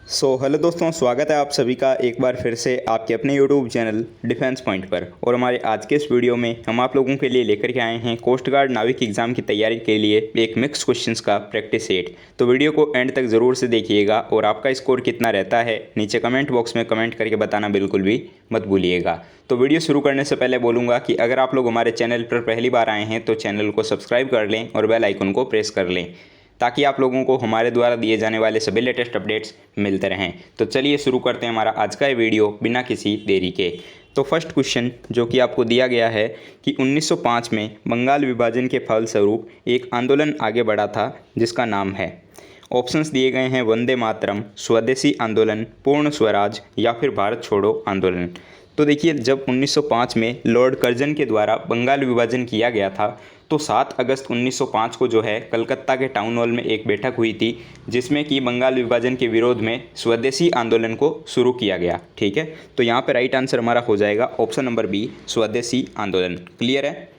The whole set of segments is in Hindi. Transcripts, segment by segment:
हेलो दोस्तों, स्वागत है आप सभी का एक बार फिर से आपके अपने यूट्यूब चैनल डिफेंस पॉइंट पर। और हमारे आज के इस वीडियो में हम आप लोगों के लिए लेकर के आए हैं कोस्ट गार्ड नाविक एग्ज़ाम की तैयारी के लिए एक मिक्स क्वेश्चंस का प्रैक्टिस सेट। तो वीडियो को एंड तक ज़रूर से देखिएगा और आपका स्कोर कितना रहता है नीचे कमेंट बॉक्स में कमेंट करके बताना बिल्कुल भी मत भूलिएगा। तो वीडियो शुरू करने से पहले बोलूँगा कि अगर आप लोग हमारे चैनल पर पहली बार आए हैं तो चैनल को सब्सक्राइब कर लें और बेल आइकन को प्रेस कर लें ताकि आप लोगों को हमारे द्वारा दिए जाने वाले सभी लेटेस्ट अपडेट्स मिलते रहें। तो चलिए शुरू करते हैं हमारा आज का ये वीडियो बिना किसी देरी के। तो फर्स्ट क्वेश्चन जो कि आपको दिया गया है कि 1905 में बंगाल विभाजन के फलस्वरूप एक आंदोलन आगे बढ़ा था जिसका नाम है। ऑप्शंस दिए गए हैं वंदे मातरम, स्वदेशी आंदोलन, पूर्ण स्वराज या फिर भारत छोड़ो आंदोलन। तो देखिए, जब 1905 में लॉर्ड कर्जन के द्वारा बंगाल विभाजन किया गया था तो 7 अगस्त 1905 को जो है कलकत्ता के टाउन हॉल में एक बैठक हुई थी जिसमें कि बंगाल विभाजन के विरोध में स्वदेशी आंदोलन को शुरू किया गया। ठीक है, तो यहाँ पे राइट आंसर हमारा हो जाएगा ऑप्शन नंबर बी, स्वदेशी आंदोलन। क्लियर है।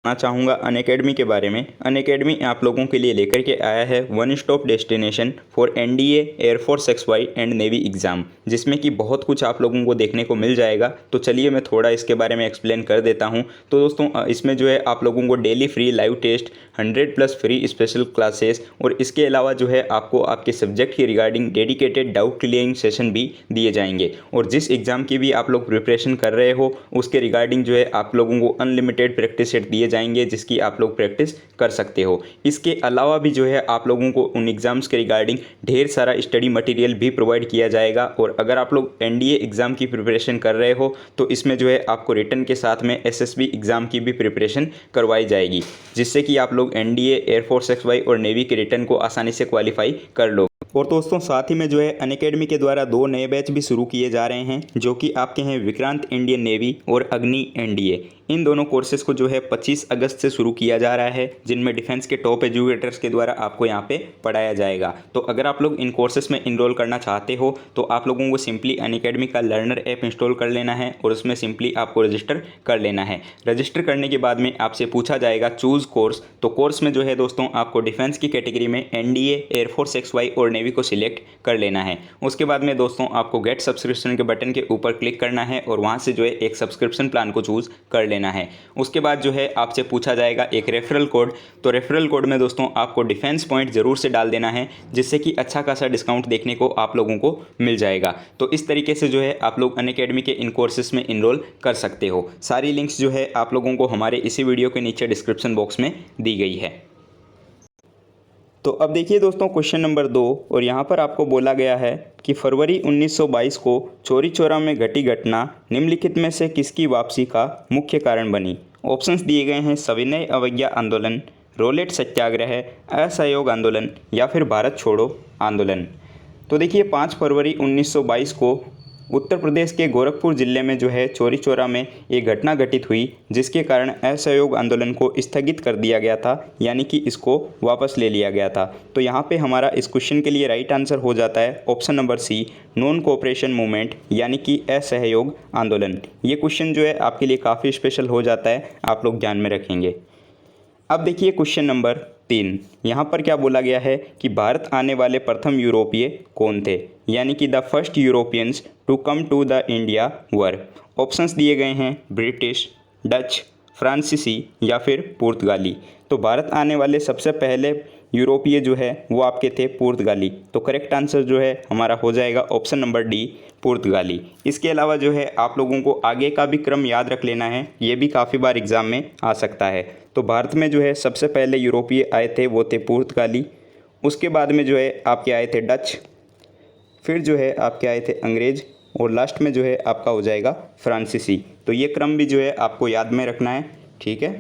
बताना चाहूँगा अनअकैडमी के बारे में। अनअकैडमी आप लोगों के लिए लेकर के आया है one stop destination for NDA, air force XY and navy exam, जिसमें कि बहुत कुछ आप लोगों को देखने को मिल जाएगा। तो चलिए मैं थोड़ा इसके बारे में एक्सप्लेन कर देता हूँ। तो दोस्तों, इसमें जो है आप लोगों को daily free live test, 100+ free special classes और इसके अलावा जो है आपको आपके सब्जेक्ट के regarding dedicated doubt clearing session भी दिए जाएंगे। और जिस एग्ज़ाम की भी आप लोग प्रिपरेशन कर रहे हो उसके रिगार्डिंग जो है आप लोगों को अनलिमिटेड प्रैक्टिस सेट दिए जाएंगे जिसकी आप लोग प्रैक्टिस कर सकते हो। इसके अलावा भी जो है आप लोगों को उन एग्ज़ाम्स के रिगार्डिंग ढेर सारा स्टडी मटेरियल भी प्रोवाइड किया जाएगा। और अगर आप लोग एनडीए एग्ज़ाम की प्रिपरेशन कर रहे हो तो इसमें जो है आपको रिटन के साथ में एसएसबी एग्ज़ाम की भी प्रिपरेशन करवाई जाएगी जिससे कि आप लोग एनडीए, एयरफोर्स XY और नेवी के रिटन को आसानी से क्वालिफाई कर लो। और दोस्तों, साथ ही में जो है अनअकैडमी के द्वारा 2 नए बैच भी शुरू किए जा रहे हैं जो कि आपके हैं विक्रांत इंडियन नेवी और अग्नि एनडीए। इन दोनों कोर्सेज़ को जो है 25 अगस्त से शुरू किया जा रहा है जिनमें डिफेंस के टॉप एजुकेटर्स के द्वारा आपको यहाँ पे पढ़ाया जाएगा। तो अगर आप लोग इन कोर्सेज़ में इनरोल करना चाहते हो तो आप लोगों को सिंपली अनअकैडमी का लर्नर ऐप इंस्टॉल कर लेना है और उसमें सिंपली आपको रजिस्टर कर लेना है। रजिस्टर करने के बाद में आपसे पूछा जाएगा चूज़ कोर्स। तो कोर्स में जो है दोस्तों आपको डिफेंस की कैटेगरी में एनडीए, एयरफोर्स XY और नेवी को सिलेक्ट कर लेना है। उसके बाद में दोस्तों आपको गेट सब्सक्रिप्शन के बटन के ऊपर क्लिक करना है और वहाँ से जो है एक सब्सक्रिप्शन प्लान को चूज़ कर लेना है। उसके बाद जो है आपसे पूछा जाएगा एक रेफरल कोड। तो रेफरल कोड में दोस्तों आपको डिफेंस पॉइंट ज़रूर से डाल देना है जिससे कि अच्छा खासा डिस्काउंट देखने को आप लोगों को मिल जाएगा। तो इस तरीके से जो है आप लोग अनअकैडमी के इन कोर्सेज में इनरोल कर सकते हो। सारी लिंक्स जो है आप लोगों को हमारे इसी वीडियो के नीचे डिस्क्रिप्शन बॉक्स में दी गई है। तो अब देखिए दोस्तों, क्वेश्चन नंबर 2 और यहाँ पर आपको बोला गया है कि फरवरी 1922 को चौरी चौरा में घटी घटना निम्नलिखित में से किसकी वापसी का मुख्य कारण बनी। ऑप्शंस दिए गए हैं सविनय अवज्ञा आंदोलन, रोलेट सत्याग्रह, असहयोग आंदोलन या फिर भारत छोड़ो आंदोलन। तो देखिए, 5 फरवरी 1922 को उत्तर प्रदेश के गोरखपुर ज़िले में जो है चौरी चौरा में एक घटना घटित हुई जिसके कारण असहयोग आंदोलन को स्थगित कर दिया गया था, यानी कि इसको वापस ले लिया गया था। तो यहाँ पे हमारा इस क्वेश्चन के लिए राइट आंसर हो जाता है option number C, non cooperation movement यानी कि असहयोग आंदोलन। ये क्वेश्चन जो है आपके लिए काफ़ी स्पेशल हो जाता है, आप लोग ध्यान में रखेंगे। अब देखिए क्वेश्चन नंबर 3, यहाँ पर क्या बोला गया है कि भारत आने वाले प्रथम यूरोपीय कौन थे, यानी कि the first Europeans to come to the India were. Options दिए गए हैं ब्रिटिश, डच, फ्रांसीसी या फिर पुर्तगाली। तो भारत आने वाले सबसे पहले यूरोपीय जो है वो आपके थे पुर्तगाली। तो करेक्ट आंसर जो है हमारा हो जाएगा ऑप्शन नंबर डी, पुर्तगाली। इसके अलावा जो है आप लोगों को आगे का भी क्रम याद रख लेना है, ये भी काफ़ी बार एग्ज़ाम में आ सकता है। तो भारत में जो है सबसे पहले यूरोपीय आए थे वो थे पुर्तगाली, उसके बाद में जो है आपके आए थे डच, फिर जो है आपके आए थे अंग्रेज़ और लास्ट में जो है आपका हो जाएगा फ्रांसीसी। तो ये क्रम भी जो है आपको याद में रखना है। ठीक है,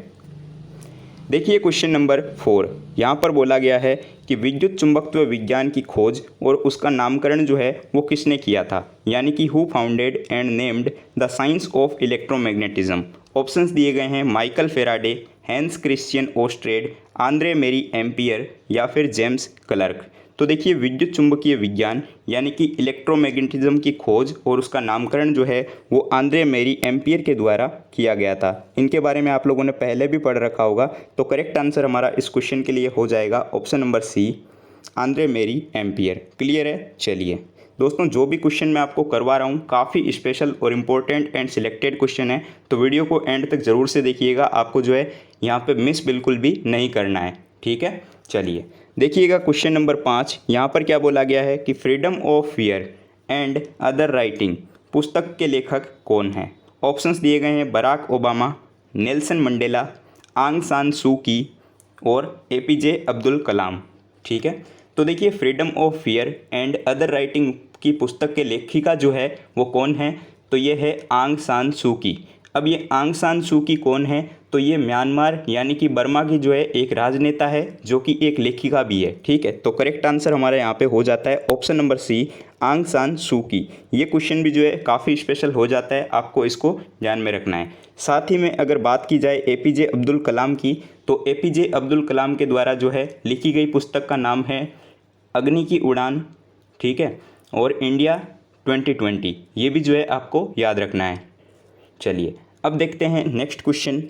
देखिए क्वेश्चन नंबर 4, यहाँ पर बोला गया है कि विद्युत चुंबकत्व विज्ञान की खोज और उसका नामकरण जो है वो किसने किया था, यानी कि who founded and named the science of electromagnetism. Options दिए गए हैं माइकल फेराडे, हैंस क्रिश्चियन ओस्ट्रेड, आंद्रे मेरी एम्पियर या फिर जेम्स क्लर्क। तो देखिए, विद्युत चुंबकीय विज्ञान यानी कि इलेक्ट्रोमैग्नेटिज्म की खोज और उसका नामकरण जो है वो आंद्रे मेरी एम्पियर के द्वारा किया गया था। इनके बारे में आप लोगों ने पहले भी पढ़ रखा होगा। तो करेक्ट आंसर हमारा इस क्वेश्चन के लिए हो जाएगा ऑप्शन नंबर सी, आंद्रे मेरी एम्पियर। क्लियर है? चलिए दोस्तों, जो भी क्वेश्चन मैं आपको करवा रहा हूँ काफ़ी स्पेशल और इम्पोर्टेंट एंड सिलेक्टेड क्वेश्चन है, तो वीडियो को एंड तक ज़रूर से देखिएगा। आपको जो है यहाँ पे मिस बिल्कुल भी नहीं करना है, ठीक है। चलिए देखिएगा क्वेश्चन नंबर 5। यहाँ पर क्या बोला गया है कि freedom of fear and other writing पुस्तक के लेखक कौन है। ऑप्शंस दिए गए हैं बराक ओबामा, नेल्सन मंडेला, आंग सान सू की और एपीजे अब्दुल कलाम, ठीक है। तो देखिए freedom of fear and other writing की पुस्तक के लेखिका जो है वो कौन है, तो ये है आंग सान सू की। अब ये आंग सान सू की कौन है, तो ये म्यांमार यानी कि बर्मा की जो है एक राजनेता है जो कि एक लेखिका भी है, ठीक है। तो करेक्ट आंसर हमारा यहाँ पे हो जाता है ऑप्शन नंबर सी, आंग सान सू की। ये क्वेश्चन भी जो है काफ़ी स्पेशल हो जाता है, आपको इसको ध्यान में रखना है। साथ ही में अगर बात की जाए एपीजे अब्दुल कलाम की, तो एपीजे अब्दुल कलाम के द्वारा जो है लिखी गई पुस्तक का नाम है अग्नि की उड़ान, ठीक है, और इंडिया 2020। ये भी जो है आपको याद रखना है। चलिए अब देखते हैं नेक्स्ट क्वेश्चन।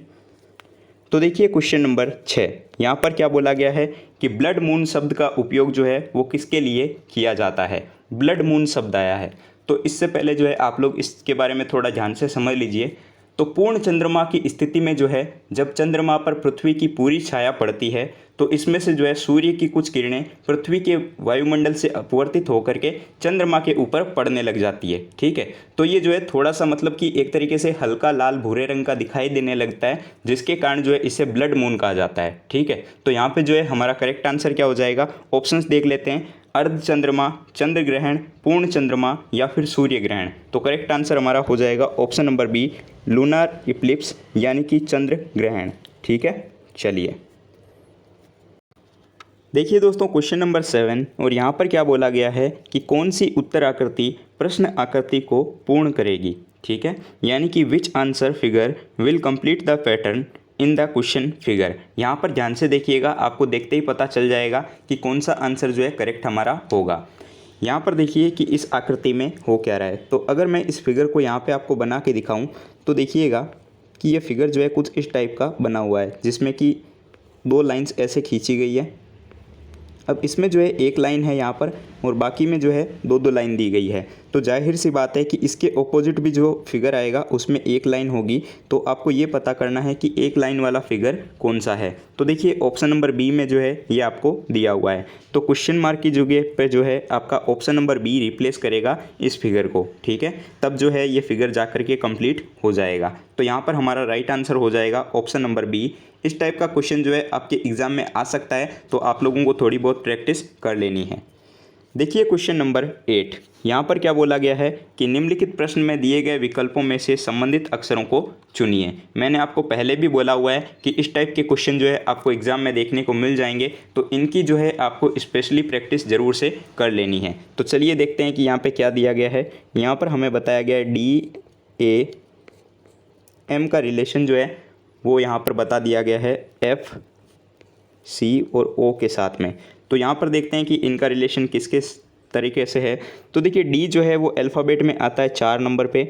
तो देखिए क्वेश्चन नंबर 6। यहाँ पर क्या बोला गया है कि ब्लड मून शब्द का उपयोग जो है वो किसके लिए किया जाता है। ब्लड मून शब्द आया है, तो इससे पहले जो है आप लोग इसके बारे में थोड़ा ध्यान से समझ लीजिए। तो पूर्ण चंद्रमा की स्थिति में जो है जब चंद्रमा पर पृथ्वी की पूरी छाया पड़ती है, तो इसमें से जो है सूर्य की कुछ किरणें पृथ्वी के वायुमंडल से अपवर्तित होकर के चंद्रमा के ऊपर पड़ने लग जाती है, ठीक है। तो ये जो है थोड़ा सा मतलब कि एक तरीके से हल्का लाल भूरे रंग का दिखाई देने लगता है, जिसके कारण जो है इसे ब्लड मून कहा जाता है, ठीक है। तो यहाँ पे जो है हमारा करेक्ट आंसर क्या हो जाएगा, ऑप्शंस देख लेते हैं। अर्ध चंद्रमा, चंद्र ग्रहण, पूर्ण चंद्रमा या फिर सूर्य ग्रहण। तो करेक्ट आंसर हमारा हो जाएगा option number B, lunar eclipse यानी कि चंद्र ग्रहण, ठीक है। चलिए देखिए दोस्तों क्वेश्चन नंबर 7, और यहाँ पर क्या बोला गया है कि कौन सी उत्तर आकृति प्रश्न आकृति को पूर्ण करेगी, ठीक है, यानी कि विच answer figure will complete the pattern in the question figure. यहाँ पर ध्यान से देखिएगा, आपको देखते ही पता चल जाएगा कि कौन सा आंसर जो है करेक्ट हमारा होगा। यहाँ पर देखिए कि इस आकृति में हो क्या रहा है। तो अगर मैं इस फिगर को यहाँ पे आपको बना के दिखाऊं, तो देखिएगा कि ये फिगर जो है कुछ इस टाइप का बना हुआ है, जिसमें कि 2 लाइंस ऐसे खींची गई है। अब इसमें जो है एक लाइन है यहाँ पर और बाकी में जो है 2-2 लाइन दी गई है। तो जाहिर सी बात है कि इसके ऑपोजिट भी जो फिगर आएगा उसमें एक लाइन होगी। तो आपको ये पता करना है कि एक लाइन वाला फिगर कौन सा है। तो देखिए ऑप्शन नंबर बी में जो है ये आपको दिया हुआ है। तो क्वेश्चन मार्क की जगह पे जो है आपका ऑप्शन नंबर बी रिप्लेस करेगा इस फिगर को, ठीक है। तब जो है ये फिगर जा कर के कंप्लीट हो जाएगा। तो यहाँ पर हमारा राइट आंसर हो जाएगा ऑप्शन नंबर बी। इस टाइप का क्वेश्चन जो है आपके एग्ज़ाम में आ सकता है, तो आप लोगों को थोड़ी बहुत प्रैक्टिस कर लेनी है। देखिए क्वेश्चन नंबर 8। यहाँ पर क्या बोला गया है कि निम्नलिखित प्रश्न में दिए गए विकल्पों में से संबंधित अक्षरों को चुनिए। मैंने आपको पहले भी बोला हुआ है कि इस टाइप के क्वेश्चन जो है आपको एग्जाम में देखने को मिल जाएंगे, तो इनकी जो है आपको स्पेशली प्रैक्टिस ज़रूर से कर लेनी है। तो चलिए देखते हैं कि यहाँ पर क्या दिया गया है। यहाँ पर हमें बताया गया है DAM का रिलेशन जो है वो यहाँ पर बता दिया गया है F, C और O के साथ में। तो यहाँ पर देखते हैं कि इनका रिलेशन किस किस तरीके से है। तो देखिए D जो है वो अल्फ़ाबेट में आता है 4 नंबर पे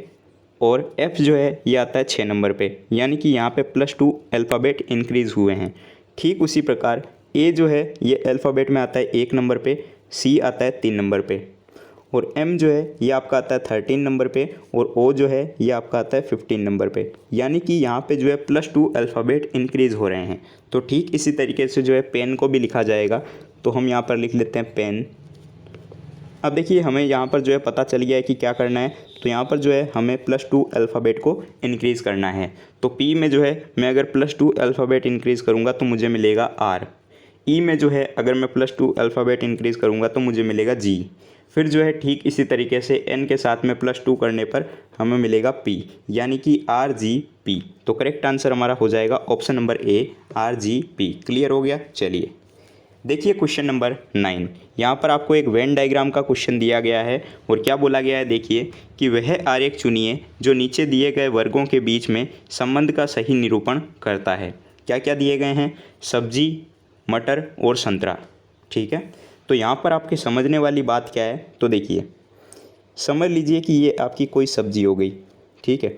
और F जो है ये आता है 6 नंबर पे, यानी कि यहाँ पे +2 अल्फ़ाबेट इंक्रीज़ हुए हैं। ठीक उसी प्रकार A जो है ये अल्फ़ाबेट में आता है 1 नंबर पे, C आता है 3 नंबर पे और M जो है ये आपका आता है 13 नंबर पे और O जो है ये आपका आता है 15 नंबर पे, यानी कि यहाँ पे जो है +2 अल्फ़ाबेट इंक्रीज़ हो रहे हैं। तो ठीक इसी तरीके से जो है पेन को भी लिखा जाएगा। तो हम यहाँ पर लिख लेते हैं पेन। अब देखिए हमें यहाँ पर जो है पता चल गया है कि क्या करना है। तो यहाँ पर जो है हमें +2 अल्फ़ाबेट को इंक्रीज़ करना है। तो P में जो है मैं अगर +2 अल्फ़ाबेट इंक्रीज़ करूँगा तो मुझे मिलेगा R। E में जो है अगर मैं +2 अल्फ़ाबेट इंक्रीज़ करूँगा तो मुझे मिलेगा G। फिर जो है ठीक इसी तरीके से N के साथ में +2 करने पर हमें मिलेगा P, यानी कि RGP। तो करेक्ट आंसर हमारा हो जाएगा option number A, RGP। Clear हो गया। चलिए देखिए क्वेश्चन नंबर 9। यहाँ पर आपको एक वेन डायग्राम का क्वेश्चन दिया गया है और क्या बोला गया है देखिए कि वह आरेख चुनिए जो नीचे दिए गए वर्गों के बीच में संबंध का सही निरूपण करता है। क्या क्या दिए गए हैं, सब्जी, मटर और संतरा, ठीक है। तो यहाँ पर आपके समझने वाली बात क्या है, तो देखिए समझ लीजिए कि ये आपकी कोई सब्जी हो गई, ठीक है।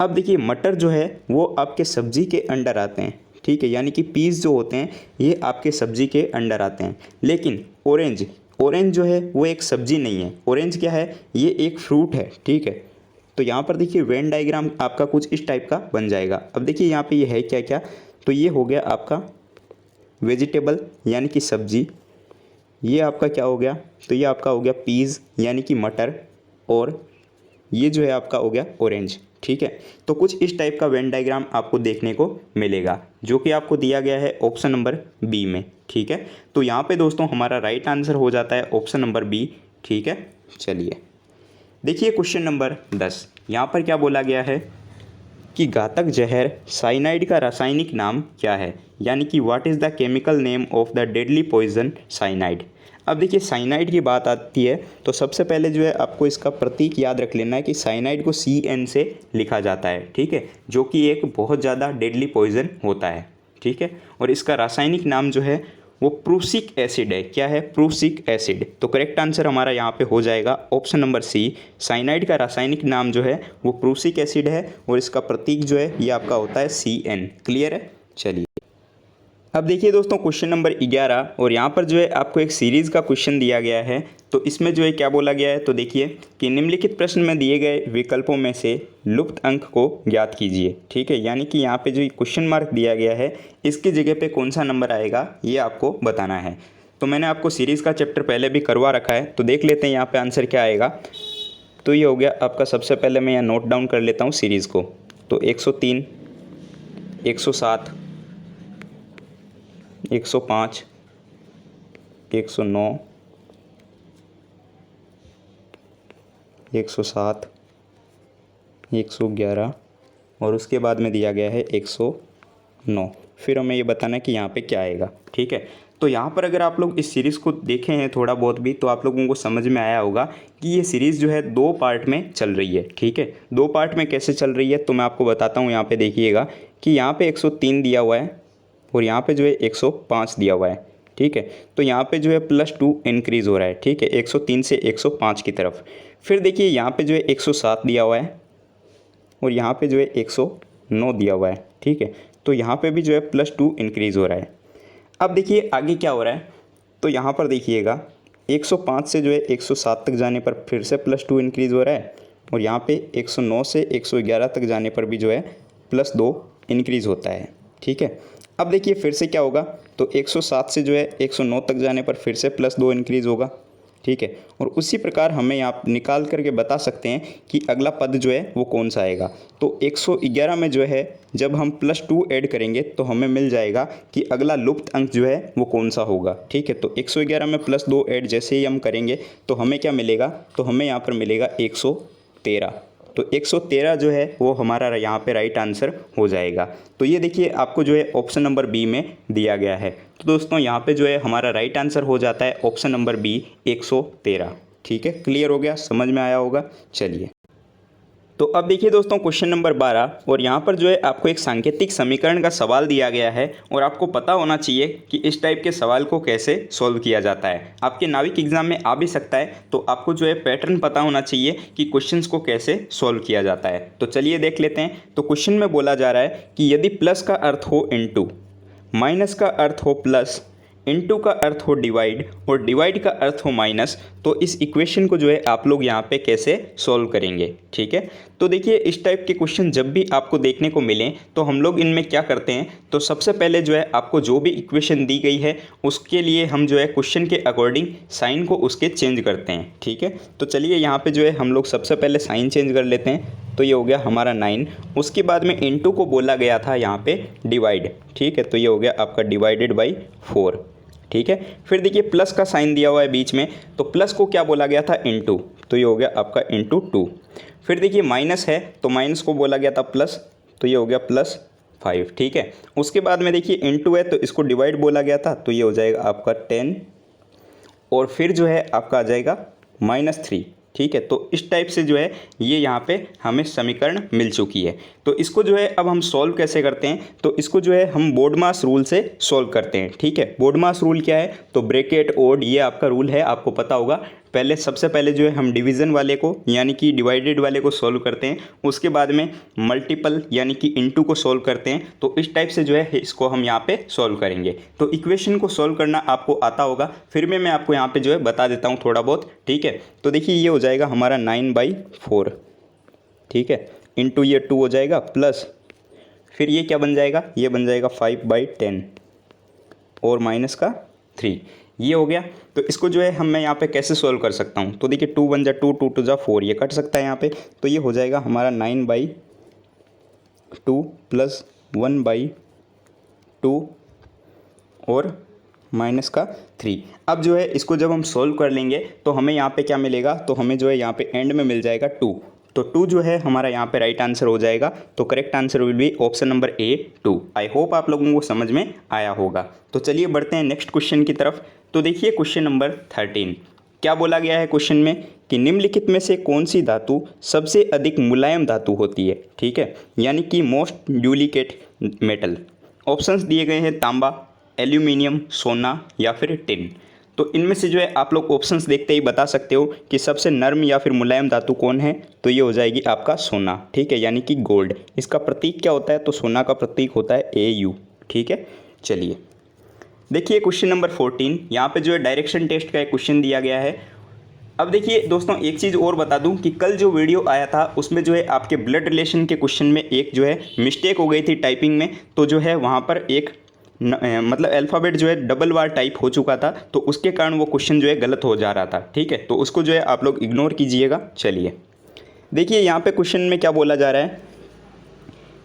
अब देखिए मटर जो है वो आपके सब्जी के अंडर आते हैं, ठीक है, यानी कि पीस जो होते हैं ये आपके सब्जी के अंडर आते हैं। लेकिन ऑरेंज, ऑरेंज जो है वो एक सब्जी नहीं है, ऑरेंज क्या है, ये एक फ्रूट है, ठीक है। तो यहाँ पर देखिए वेन डायग्राम आपका कुछ इस टाइप का बन जाएगा। अब देखिए यहाँ पे ये है क्या क्या, तो ये हो गया आपका वेजिटेबल यानी कि सब्जी, ये आपका क्या हो गया, तो ये आपका हो गया पीज़ यानी कि मटर, और ये जो है आपका हो गया ऑरेंज, ठीक है। तो कुछ इस टाइप का वेन डायग्राम आपको देखने को मिलेगा जो कि आपको दिया गया है ऑप्शन नंबर बी में, ठीक है। तो यहाँ पे दोस्तों हमारा राइट आंसर हो जाता है ऑप्शन नंबर बी, ठीक है। चलिए देखिए क्वेश्चन नंबर 10, यहाँ पर क्या बोला गया है कि घातक जहर साइनाइड का रासायनिक नाम क्या है, यानी कि what is the chemical name of the deadly poison cyanide. अब देखिए साइनाइड की बात आती है तो सबसे पहले जो है आपको इसका प्रतीक याद रख लेना है कि साइनाइड को CN से लिखा जाता है, ठीक है, जो कि एक बहुत ज़्यादा डेडली पॉइजन होता है, ठीक है। और इसका रासायनिक नाम जो है वो प्रूसिक एसिड है, क्या है, प्रूसिक एसिड। तो करेक्ट आंसर हमारा यहाँ पे हो जाएगा ऑप्शन नंबर सी, साइनाइड का रासायनिक नाम जो है वो प्रूसिक एसिड है और इसका प्रतीक जो है ये आपका होता है CN। क्लियर है। चलिए अब देखिए दोस्तों क्वेश्चन नंबर 11, और यहाँ पर जो है आपको एक सीरीज़ का क्वेश्चन दिया गया है। तो इसमें जो है क्या बोला गया है, तो देखिए कि निम्नलिखित प्रश्न में दिए गए विकल्पों में से लुप्त अंक को ज्ञात कीजिए, ठीक है। यानी कि यहाँ पे जो क्वेश्चन मार्क दिया गया है इसकी जगह पे कौन सा नंबर आएगा ये आपको बताना है। तो मैंने आपको सीरीज़ का चैप्टर पहले भी करवा रखा है, तो देख लेते हैं यहाँ पर आंसर क्या आएगा। तो ये हो गया आपका, सबसे पहले मैं यहाँ नोट डाउन कर लेता हूँ सीरीज़ को। तो 103, 107, 105, 109, 107, 111 और उसके बाद में दिया गया है 109। फिर हमें ये बताना है कि यहाँ पे क्या आएगा, ठीक है। तो यहाँ पर अगर आप लोग इस सीरीज़ को देखे हैं थोड़ा बहुत भी, तो आप लोगों को समझ में आया होगा कि ये सीरीज़ जो है 2 पार्ट में चल रही है, ठीक है। 2 पार्ट में कैसे चल रही है तो मैं आपको बताता हूँ। यहाँ पे देखिएगा कि यहाँ पे 103 दिया हुआ है और यहाँ पे जो है 105 दिया हुआ है, ठीक है। तो यहाँ पे जो है +2 इंक्रीज़ हो रहा है, ठीक है, 103 से 105 की तरफ। फिर देखिए यहाँ पे जो है 107 दिया हुआ है और यहाँ पे जो है 109 दिया हुआ है, ठीक है। तो यहाँ पे भी जो है +2 इंक्रीज़ हो रहा है। अब देखिए आगे क्या हो रहा है, तो यहाँ पर देखिएगा 105 से जो है 107 तक जाने पर फिर से +2 इंक्रीज़ हो रहा है और यहाँ पे 109 से 111 तक जाने पर भी जो है +2 इंक्रीज़ होता है, ठीक है। अब देखिए फिर से क्या होगा, तो 107 से जो है 109 तक जाने पर फिर से +2 इंक्रीज़ होगा, ठीक है। और उसी प्रकार हमें यहाँ निकाल करके बता सकते हैं कि अगला पद जो है वो कौन सा आएगा। तो 111 में जो है जब हम +2 ऐड करेंगे तो हमें मिल जाएगा कि अगला लुप्त अंक जो है वो कौन सा होगा, ठीक है। तो 111 में +2 ऐड जैसे ही हम करेंगे तो हमें क्या मिलेगा, तो हमें यहाँ पर मिलेगा 113। तो 113 जो है वो हमारा यहाँ पे राइट आंसर हो जाएगा। तो ये देखिए आपको जो है ऑप्शन नंबर बी में दिया गया है। तो दोस्तों यहाँ पे जो है हमारा राइट आंसर हो जाता है ऑप्शन नंबर बी 113, ठीक है। क्लियर हो गया, समझ में आया होगा। चलिए तो अब देखिए दोस्तों क्वेश्चन नंबर 12, और यहाँ पर जो है आपको एक सांकेतिक समीकरण का सवाल दिया गया है और आपको पता होना चाहिए कि इस टाइप के सवाल को कैसे सॉल्व किया जाता है। आपके नाविक एग्जाम में आ भी सकता है, तो आपको जो है पैटर्न पता होना चाहिए कि क्वेश्चंस को कैसे सॉल्व किया जाता है। तो चलिए देख लेते हैं। तो क्वेश्चन में बोला जा रहा है कि यदि प्लस का अर्थ हो इनटू, माइनस का अर्थ हो प्लस, इनटू का अर्थ हो डिवाइड और डिवाइड का अर्थ हो माइनस, तो इस इक्वेशन को जो है आप लोग यहाँ पे कैसे सॉल्व करेंगे, ठीक है। तो देखिए इस टाइप के क्वेश्चन जब भी आपको देखने को मिलें तो हम लोग इनमें क्या करते हैं, तो सबसे पहले जो है आपको जो भी इक्वेशन दी गई है उसके लिए हम जो है क्वेश्चन के अकॉर्डिंग साइन को उसके चेंज करते हैं, ठीक है। तो चलिए यहाँ पर जो है हम लोग सबसे पहले साइन चेंज कर लेते हैं। तो ये हो गया हमारा 9, उसके बाद में इनटू को बोला गया था यहाँ पे डिवाइड, ठीक है। तो ये हो गया आपका डिवाइडेड बाई 4, ठीक है। फिर देखिए प्लस का साइन दिया हुआ है बीच में, तो प्लस को क्या बोला गया था, इनटू, तो ये हो गया आपका इनटू 2। फिर देखिए माइनस है तो माइनस को बोला गया था प्लस, तो ये हो गया +5, ठीक है। उसके बाद में देखिए इनटू है तो इसको डिवाइड बोला गया था, तो ये हो जाएगा आपका 10 और फिर जो है आपका आ जाएगा -3, ठीक है। तो इस टाइप से जो है ये यहाँ पे हमें समीकरण मिल चुकी है। तो इसको जो है अब हम सॉल्व कैसे करते हैं, तो इसको जो है हम बोडमास रूल से सॉल्व करते हैं, ठीक है। बोडमास रूल क्या है, तो ब्रैकेट ओड, ये आपका रूल है, आपको पता होगा पहले सबसे पहले जो है हम डिवीज़न वाले को यानी कि डिवाइडेड वाले को सॉल्व करते हैं, उसके बाद में मल्टीपल यानी कि इनटू को सॉल्व करते हैं। तो इस टाइप से जो है इसको हम यहाँ पे सॉल्व करेंगे। तो इक्वेशन को सॉल्व करना आपको आता होगा, फिर मैं आपको यहाँ पे जो है बता देता हूँ थोड़ा बहुत, ठीक है। तो देखिए ये हो जाएगा हमारा 9/4, ठीक है, इंटू ये 2 हो जाएगा, प्लस फिर ये क्या बन जाएगा, ये बन जाएगा 5/10 और माइनस का 3, ये हो गया। तो इसको जो है मैं यहाँ पे कैसे सॉल्व कर सकता हूँ, तो देखिए 2 1 जा 2, 2 2 जा 4, ये कट सकता है यहाँ पे। तो ये हो जाएगा हमारा 9/2 प्लस 1/2 और माइनस का 3। अब जो है इसको जब हम सॉल्व कर लेंगे तो हमें यहाँ पे क्या मिलेगा, तो हमें जो है यहाँ पे एंड में मिल जाएगा 2। तो 2 जो है हमारा यहाँ पे राइट आंसर हो जाएगा। तो correct answer will be option number A 2। I hope आप लोगों को समझ में आया होगा। तो चलिए बढ़ते हैं नेक्स्ट क्वेश्चन की तरफ। तो देखिए क्वेश्चन नंबर 13 क्या बोला गया है क्वेश्चन में कि निम्नलिखित में से कौन सी धातु सबसे अधिक मुलायम धातु होती है, ठीक है, यानी कि मोस्ट ड्यूप्लीकेट मेटल। ऑप्शंस दिए गए हैं तांबा, एल्यूमिनियम, सोना या फिर टिन। तो इनमें से जो है आप लोग ऑप्शंस देखते ही बता सकते हो कि सबसे नर्म या फिर मुलायम धातु कौन है। तो ये हो जाएगी आपका सोना, ठीक है, यानी कि गोल्ड। इसका प्रतीक क्या होता है, तो सोना का प्रतीक होता है AU, ठीक है। चलिए देखिए क्वेश्चन नंबर 14, यहाँ पे जो है डायरेक्शन टेस्ट का एक क्वेश्चन दिया गया है। अब देखिए दोस्तों एक चीज़ और बता दूं कि कल जो वीडियो आया था उसमें जो है आपके ब्लड रिलेशन के क्वेश्चन में एक जो है मिस्टेक हो गई थी टाइपिंग में। तो जो है वहाँ पर एक मतलब अल्फ़ाबेट जो है डबल बार टाइप हो चुका था, तो उसके कारण वो क्वेश्चन जो है गलत हो जा रहा था, ठीक है। तो उसको जो है आप लोग इग्नोर कीजिएगा। चलिए देखिए यहाँ पे क्वेश्चन में क्या बोला जा रहा है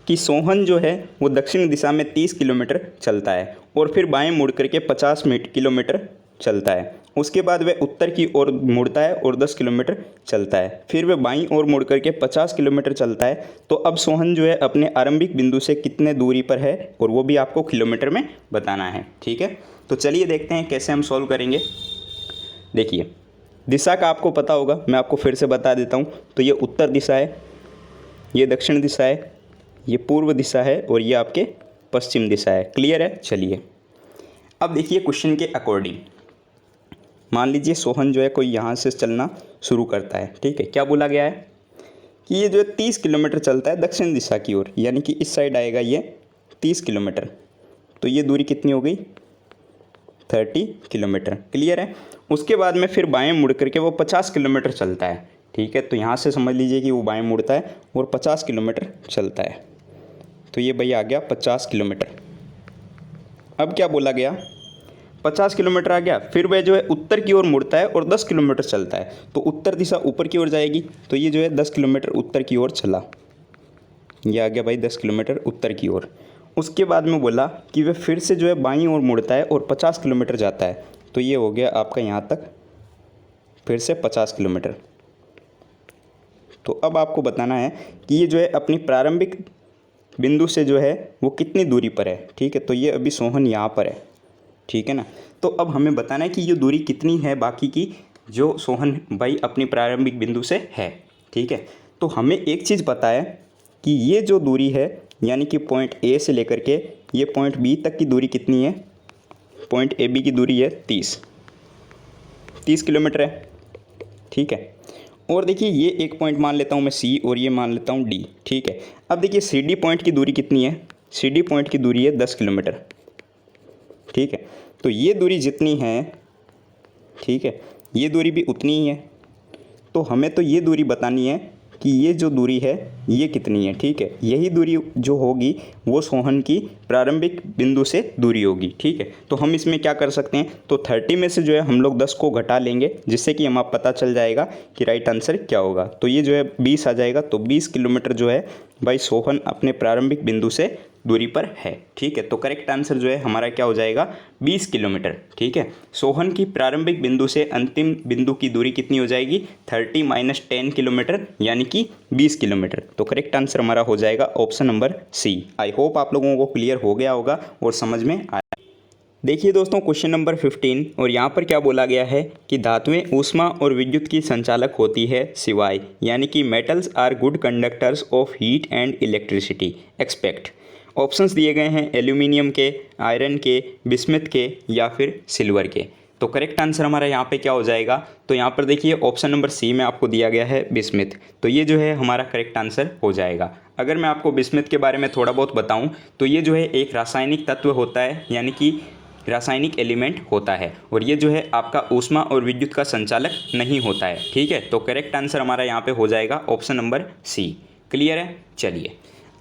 कि सोहन जो है वो दक्षिण दिशा में 30 किलोमीटर चलता है और फिर बाएं मुड़ करके 50 किलोमीटर चलता है। उसके बाद वह उत्तर की ओर मुड़ता है और 10 किलोमीटर चलता है। फिर वह बाईं ओर मुड़ करके 50 किलोमीटर चलता है। तो अब सोहन जो है अपने आरंभिक बिंदु से कितने दूरी पर है, और वो भी आपको किलोमीटर में बताना है, ठीक है। तो चलिए देखते हैं कैसे हम सॉल्व करेंगे। देखिए दिशा का आपको पता होगा, मैं आपको फिर से बता देता हूँ। तो ये उत्तर दिशा है, ये दक्षिण दिशा है, ये पूर्व दिशा है और ये आपके पश्चिम दिशा है। क्लियर है। चलिए अब देखिए क्वेश्चन के अकॉर्डिंग मान लीजिए सोहन जो है कोई यहाँ से चलना शुरू करता है, ठीक है। क्या बोला गया है कि ये जो है 30 किलोमीटर चलता है दक्षिण दिशा की ओर, यानी कि इस साइड आएगा ये 30 किलोमीटर। तो ये दूरी कितनी हो गई, 30 किलोमीटर। क्लियर है। उसके बाद में फिर बाएं मुड़ करके वो 50 किलोमीटर चलता है, ठीक है। तो यहाँ से समझ लीजिए कि वो बाएं मुड़ता है और 50 किलोमीटर चलता है। तो ये भैया आ गया 50 किलोमीटर। अब क्या बोला गया, 50 किलोमीटर आ गया, फिर वह जो है उत्तर की ओर मुड़ता है और 10 किलोमीटर चलता है। तो उत्तर दिशा ऊपर की ओर जाएगी, तो ये जो है 10 किलोमीटर उत्तर की ओर चला, ये आ गया भाई 10 किलोमीटर उत्तर की ओर। उसके बाद में बोला कि वह फिर से जो है बाईं ओर मुड़ता है और 50 किलोमीटर जाता है। तो ये हो गया आपका यहाँ तक फिर से 50 किलोमीटर। तो अब आपको बताना है कि ये जो है अपनी प्रारंभिक बिंदु से जो है वो कितनी दूरी पर है, ठीक है। तो ये अभी सोहन यहाँ पर है, ठीक है ना। तो अब हमें बताना है कि ये दूरी कितनी है बाकी की जो सोहन भाई अपनी प्रारंभिक बिंदु से है, ठीक है। तो हमें एक चीज़ पता है कि ये जो दूरी है यानी कि पॉइंट ए से लेकर के ये पॉइंट बी तक की दूरी कितनी है, पॉइंट ए बी की दूरी है 30 किलोमीटर है, ठीक है। और देखिए ये एक पॉइंट मान लेता हूँ मैं सी और ये मान लेता हूँ डी, ठीक है। अब देखिए सी डी पॉइंट की दूरी कितनी है, सी डी पॉइंट की दूरी है 10 किलोमीटर, ठीक है। तो ये दूरी जितनी है, ठीक है, ये दूरी भी उतनी ही है। तो हमें तो ये दूरी बतानी है कि ये जो दूरी है ये कितनी है, ठीक है। यही दूरी जो होगी वो सोहन की प्रारंभिक बिंदु से दूरी होगी, ठीक है। तो हम इसमें क्या कर सकते हैं, तो 30 में से जो है हम लोग 10 को घटा लेंगे, जिससे कि हमें पता चल जाएगा कि राइट आंसर क्या होगा। तो ये जो है 20 आ जाएगा। तो 20 किलोमीटर जो है भाई सोहन अपने प्रारंभिक बिंदु से दूरी पर है, ठीक है। तो करेक्ट आंसर जो है हमारा क्या हो जाएगा, 20 किलोमीटर, ठीक है। सोहन की प्रारंभिक बिंदु से अंतिम बिंदु की दूरी कितनी हो जाएगी, 30 - 10 किलोमीटर, यानी कि 20 किलोमीटर। तो करेक्ट आंसर हमारा हो जाएगा option number C. I hope आप लोगों को क्लियर हो गया होगा और समझ में आया। देखिए दोस्तों क्वेश्चन नंबर 15, और यहाँ पर क्या बोला गया है कि धातुएं ऊष्मा और विद्युत की संचालक होती है सिवाय, यानी कि metals are good conductors of heat and electricity except. Options दिए गए हैं एल्यूमिनियम के, आयरन के, बिस्मथ के या फिर सिल्वर के। तो करेक्ट आंसर हमारा यहाँ पे क्या हो जाएगा, तो यहाँ पर देखिए ऑप्शन नंबर सी में आपको दिया गया है बिस्मिथ, तो ये जो है हमारा करेक्ट आंसर हो जाएगा। अगर मैं आपको बिस्मिथ के बारे में थोड़ा बहुत बताऊँ तो ये जो है एक रासायनिक तत्व होता है, यानी कि रासायनिक एलिमेंट होता है, और ये जो है आपका ऊष्मा और विद्युत का संचालक नहीं होता है। ठीक है, तो करेक्ट आंसर हमारा यहाँ पे हो जाएगा ऑप्शन नंबर सी। क्लियर है। चलिए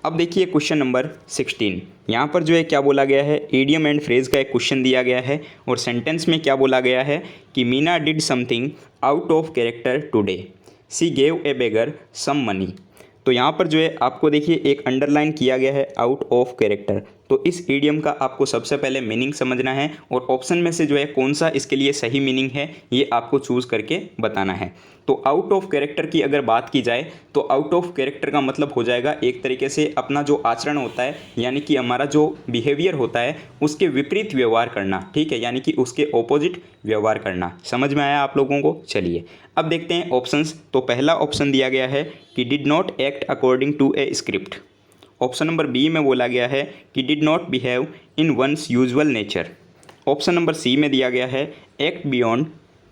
अब देखिए क्वेश्चन नंबर 16। यहाँ पर जो है क्या बोला गया है, इडियम एंड फ्रेज का एक क्वेश्चन दिया गया है और सेंटेंस में क्या बोला गया है कि Meena did something out of character today, she gave a beggar some money. तो यहाँ पर जो है आपको देखिए एक अंडरलाइन किया गया है आउट ऑफ कैरेक्टर, तो इस ईडियम का आपको सबसे पहले मीनिंग समझना है और ऑप्शन में से जो है कौन सा इसके लिए सही मीनिंग है ये आपको चूज़ करके बताना है। तो आउट ऑफ कैरेक्टर की अगर बात की जाए तो आउट ऑफ कैरेक्टर का मतलब हो जाएगा एक तरीके से अपना जो आचरण होता है, यानी कि हमारा जो बिहेवियर होता है उसके विपरीत व्यवहार करना। ठीक है, यानी कि उसके ऑपोजिट व्यवहार करना। समझ में आया आप लोगों को। चलिए अब देखते हैं ऑप्शंस। तो पहला ऑप्शन दिया गया है कि did not act according to a script. Option number B में बोला गया है कि did not behave in one's usual nature. Option number C में दिया गया है act beyond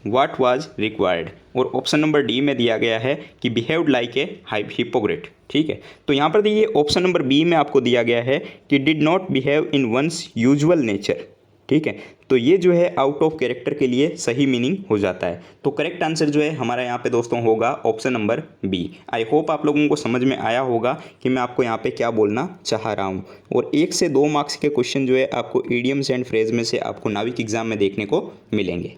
what was required, और ऑप्शन नंबर डी में दिया गया है कि बिहेव्ड लाइक ए हिपोक्रेट। ठीक है, तो यहाँ पर देखिए ऑप्शन नंबर बी में आपको दिया गया है कि did not behave in one's usual nature. ठीक है, तो ये जो है आउट ऑफ कैरेक्टर के लिए सही मीनिंग हो जाता है। तो करेक्ट आंसर जो है हमारा यहाँ पे दोस्तों होगा option number B. I hope आप लोगों को समझ में आया होगा कि मैं आपको यहाँ पे क्या बोलना चाह रहा हूँ। और 1 से 2 मार्क्स के क्वेश्चन जो है आपको इडियम्स एंड फ्रेज में से आपको नाविक एग्जाम में देखने को मिलेंगे।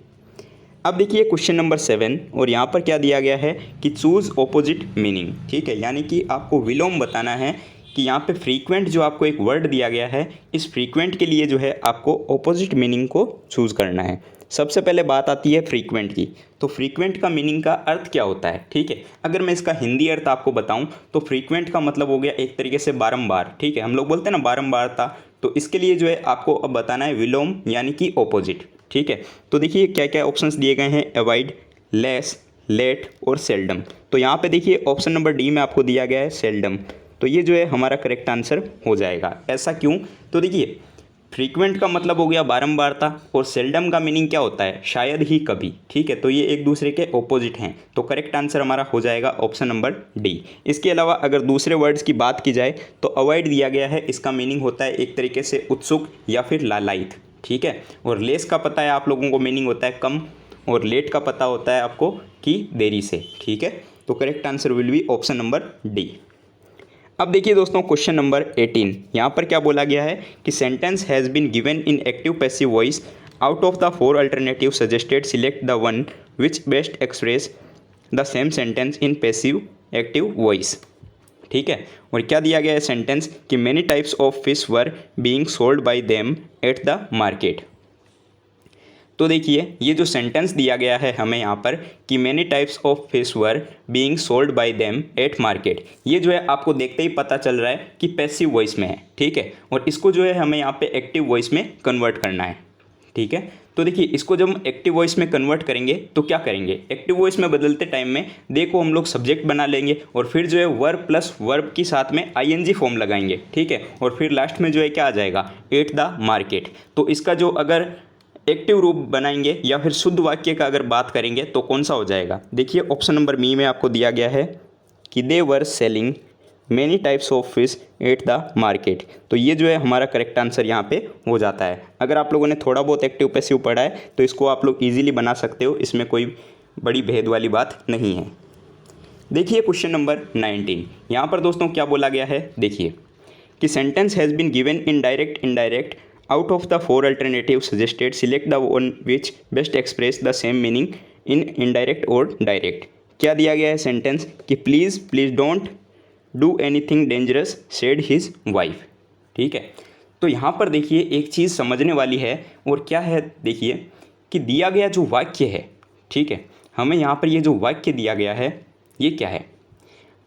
अब देखिए क्वेश्चन नंबर 7, और यहाँ पर क्या दिया गया है कि चूज़ ऑपोजिट मीनिंग। ठीक है, यानी कि आपको विलोम बताना है कि यहाँ पे फ्रीक्वेंट जो आपको एक वर्ड दिया गया है, इस फ्रीक्वेंट के लिए जो है आपको ऑपोजिट मीनिंग को चूज़ करना है। सबसे पहले बात आती है फ्रीक्वेंट की, तो फ्रीक्वेंट का मीनिंग का अर्थ क्या होता है। ठीक है, अगर मैं इसका हिंदी अर्थ आपको बताऊं तो फ्रीक्वेंट का मतलब हो गया एक तरीके से बारंबार। ठीक है, हम लोग बोलते हैं ना बारंबारता, तो इसके लिए जो है आपको अब बताना है विलोम यानी कि ऑपोजिट। ठीक है, तो देखिए क्या क्या ऑप्शंस दिए गए हैं, अवॉइड, लेस, लेट और सेल्डम। तो यहाँ पे देखिए ऑप्शन नंबर डी में आपको दिया गया है सेल्डम, तो ये जो है हमारा करेक्ट आंसर हो जाएगा। ऐसा क्यों, तो देखिए फ्रीक्वेंट का मतलब हो गया बारंबारता और सेल्डम का मीनिंग क्या होता है, शायद ही कभी। ठीक है, तो ये एक दूसरे के ऑपोजिट हैं, तो करेक्ट आंसर हमारा हो जाएगा ऑप्शन नंबर डी। इसके अलावा अगर दूसरे वर्ड्स की बात की जाए तो अवॉइड दिया गया है, इसका मीनिंग होता है एक तरीके से उत्सुक या फिर लालायित। ठीक है, और लेस का पता है आप लोगों को मीनिंग होता है कम, और लेट का पता होता है आपको कि देरी से। ठीक है, तो correct answer will be option number D. अब देखिए दोस्तों क्वेश्चन नंबर 18, यहाँ पर क्या बोला गया है कि sentence has been given in active passive voice, out of the 4 alternative suggested select the one which best express the same sentence in passive active voice. ठीक है, और क्या दिया गया है सेंटेंस कि many types of fish were being sold by them at the market. तो देखिए ये जो सेंटेंस दिया गया है हमें यहाँ पर कि many types of fish were being sold by them eight market, ये जो है आपको देखते ही पता चल रहा है कि पैसिव वॉइस में है। ठीक है, और इसको जो है हमें यहाँ पे एक्टिव वॉइस में कन्वर्ट करना है। ठीक है, तो देखिए इसको जब हम एक्टिव वॉइस में कन्वर्ट करेंगे तो क्या करेंगे, एक्टिव वॉइस में बदलते टाइम में देखो हम लोग सब्जेक्ट बना लेंगे और फिर जो है वर्ब प्लस वर्ब की साथ में आईएनजी फॉर्म लगाएंगे। ठीक है, और फिर लास्ट में जो है क्या आ जाएगा, एट द मार्केट। तो इसका जो अगर एक्टिव रूप बनाएंगे या फिर शुद्ध वाक्य का अगर बात करेंगे तो कौन सा हो जाएगा, देखिए ऑप्शन नंबर बी में आपको दिया गया है कि they were selling many types of fish at the market. तो ये जो है हमारा करेक्ट आंसर यहाँ पे हो जाता है। अगर आप लोगों ने थोड़ा बहुत एक्टिव पैसिव पढ़ा है तो इसको आप लोग इजीली बना सकते हो, इसमें कोई बड़ी भेद वाली बात नहीं है। देखिए क्वेश्चन नंबर 19, यहाँ पर दोस्तों क्या बोला गया है, देखिए कि sentence has been given in direct indirect, out of the 4 alternative suggested select the one which best express the same meaning in indirect और डायरेक्ट। क्या दिया गया है सेंटेंस कि please don't do anything dangerous said his wife. ठीक है, तो यहाँ पर देखिए एक चीज़ समझने वाली है, और क्या है देखिए कि दिया गया जो वाक्य है, ठीक है, हमें यहाँ पर ये जो वाक्य दिया गया है ये क्या है,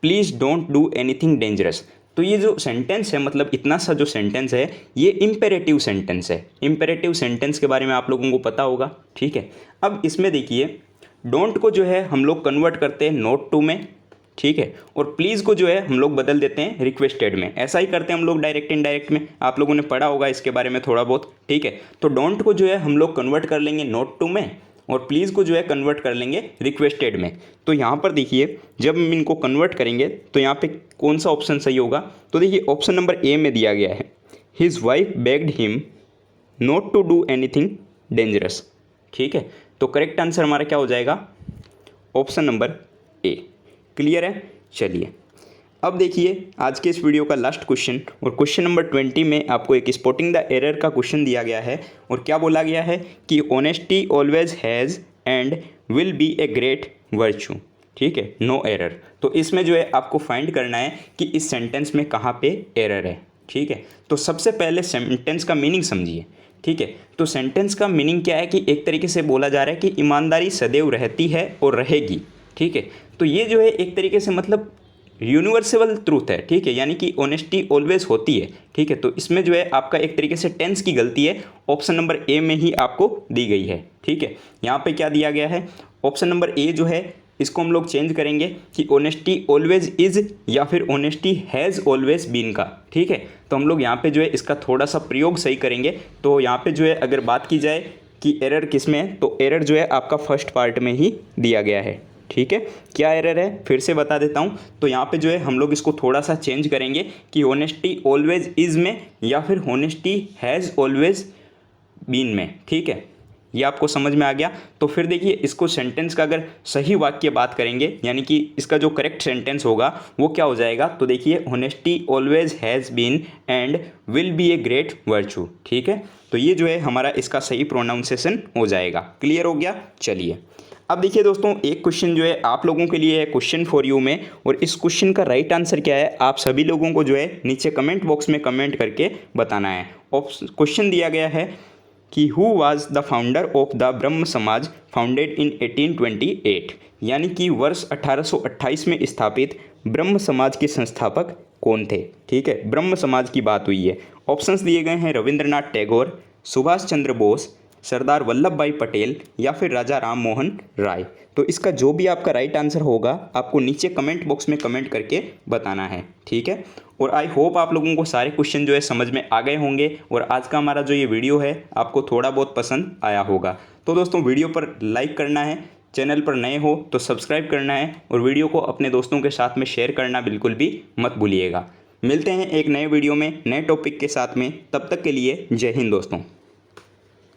please don't do anything dangerous. तो ये जो सेंटेंस है, मतलब इतना सा जो सेंटेंस है ये इम्पेरेटिव सेंटेंस है। इम्पेरेटिव सेंटेंस के बारे में आप लोगों को पता होगा। ठीक है, अब इसमें देखिए डोंट को जो है हम लोग कन्वर्ट करते हैं नॉट टू में। ठीक है। और प्लीज़ को जो है हम लोग बदल देते हैं रिक्वेस्टेड में। ऐसा ही करते हैं हम लोग डायरेक्ट इनडायरेक्ट में, आप लोगों ने पढ़ा होगा इसके बारे में थोड़ा बहुत, ठीक है। तो डोंट को जो है हम लोग कन्वर्ट कर लेंगे नोट टू में, और प्लीज़ को जो है कन्वर्ट कर लेंगे रिक्वेस्टेड में। तो यहाँ पर देखिए जब हम इनको कन्वर्ट करेंगे तो यहाँ पे कौन सा ऑप्शन सही होगा, तो देखिए ऑप्शन नंबर ए में दिया गया है, his wife begged him not to do anything dangerous, ठीक है। तो करेक्ट आंसर हमारा क्या हो जाएगा, ऑप्शन नंबर ए। क्लियर है। चलिए अब देखिए आज के इस वीडियो का लास्ट क्वेश्चन, और क्वेश्चन नंबर 20 में आपको एक स्पॉटिंग द एरर का क्वेश्चन दिया गया है, और क्या बोला गया है कि honesty always has and will be a great virtue, ठीक है, नो एरर। तो इसमें जो है आपको फाइंड करना है कि इस सेंटेंस में कहाँ पे एरर है, ठीक है। तो सबसे पहले सेंटेंस का मीनिंग समझिए, ठीक है। तो सेंटेंस का मीनिंग क्या है कि एक तरीके से बोला जा रहा है कि ईमानदारी सदैव रहती है और रहेगी, ठीक है। तो ये जो है एक तरीके से मतलब यूनिवर्सल ट्रूथ है, ठीक है, यानी कि ऑनेस्टी ऑलवेज होती है, ठीक है। तो इसमें जो है आपका एक तरीके से टेंस की गलती है, ऑप्शन नंबर ए में ही आपको दी गई है, ठीक है। यहाँ पे क्या दिया गया है, ऑप्शन नंबर ए जो है इसको हम लोग चेंज करेंगे कि ऑनेस्टी ऑलवेज इज़ या फिर ऑनेस्टी हैज़ ऑलवेज बीन का, ठीक है। तो हम लोग यहाँ पे जो है इसका थोड़ा सा प्रयोग सही करेंगे। तो यहाँ पे जो है अगर बात की जाए कि एरर किस में है, तो एरर जो है आपका फर्स्ट पार्ट में ही दिया गया है, ठीक है। क्या एरर है फिर से बता देता हूँ। तो यहाँ पे जो है हम लोग इसको थोड़ा सा चेंज करेंगे कि ऑनेस्टी ऑलवेज इज़ में या फिर ऑनेस्टी हैज़ ऑलवेज बीन में, ठीक है। ये आपको समझ में आ गया। तो फिर देखिए इसको सेंटेंस का अगर सही वाक्य बात करेंगे, यानी कि इसका जो करेक्ट सेंटेंस होगा वो क्या हो जाएगा, तो देखिए honesty always has been and will be a great virtue, ठीक है। तो ये जो है हमारा इसका सही प्रोनाउंसिएशन हो जाएगा। क्लियर हो गया। चलिए अब देखिए दोस्तों एक क्वेश्चन जो है आप लोगों के लिए है क्वेश्चन फॉर यू में, और इस क्वेश्चन का राइट आंसर क्या है आप सभी लोगों को जो है नीचे कमेंट बॉक्स में कमेंट करके बताना है। क्वेश्चन दिया गया है कि who was the founder of the ब्रह्म समाज फाउंडेड इन 1828, यानी कि वर्ष 1828 में स्थापित ब्रह्म समाज के संस्थापक कौन थे, ठीक है। ब्रह्म समाज की बात हुई है। ऑप्शंस दिए गए हैं रविंद्रनाथ टैगोर, सुभाष चंद्र बोस, सरदार वल्लभ भाई पटेल या फिर राजा राम मोहन राय। तो इसका जो भी आपका राइट आंसर होगा आपको नीचे कमेंट बॉक्स में कमेंट करके बताना है, ठीक है। और आई होप आप लोगों को सारे क्वेश्चन जो है समझ में आ गए होंगे, और आज का हमारा जो ये वीडियो है आपको थोड़ा बहुत पसंद आया होगा। तो दोस्तों वीडियो पर लाइक करना है, चैनल पर नए हो तो सब्सक्राइब करना है, और वीडियो को अपने दोस्तों के साथ में शेयर करना बिल्कुल भी मत भूलिएगा। मिलते हैं एक नए वीडियो में नए टॉपिक के साथ में, तब तक के लिए जय हिंद दोस्तों।